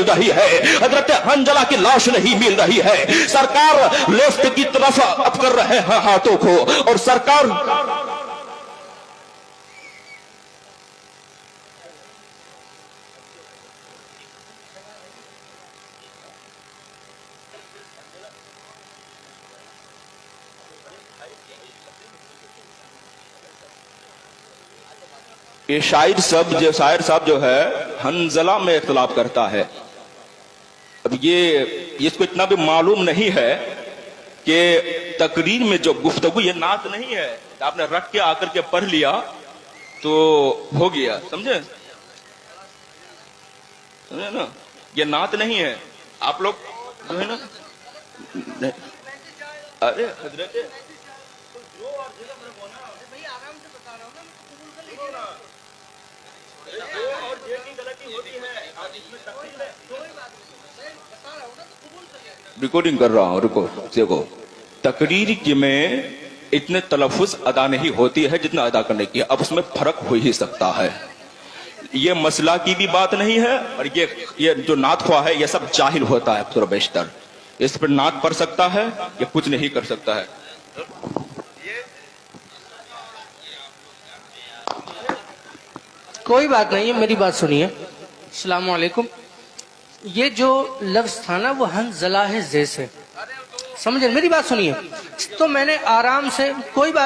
मिल रही है, हजरत हंजला की लाश नहीं मिल रही है। सरकार लेफ्ट की तरफ अब कर रहे हैं हाथों को, और सरकार ये शायर साहब जो है हंजला में इख्तिलाफ करता है। अब ये इसको इतना भी मालूम नहीं है कि तकरीर में जो गुफ्तगू, ये नात नहीं है, आपने रट के आकर के पढ़ लिया तो हो गया, समझे ना, ये नात नहीं है। आप लोग जो है ना, अरे हजरत रिकॉर्डिंग कर रहा हूं, रुको देखो। तकरीर की में इतने तलफ़ुज़ अदा नहीं होती है जितना अदा करने की, अब उसमें फर्क हो ही सकता है। ये मसला की भी बात नहीं है, और ये जो नात ख्वाह है ये सब जाहिल होता है थोड़ा बेशतर। इस पर नात पढ़ सकता है, ये कुछ नहीं कर सकता है। कोई बात नहीं है, मेरी बात सुनिए। अस्सलाम वालेकुम। ये जो लफ्ज था ना वो हंजला है जैसे, समझे, मेरी बात सुनिए। तो मैंने आराम से, कोई बात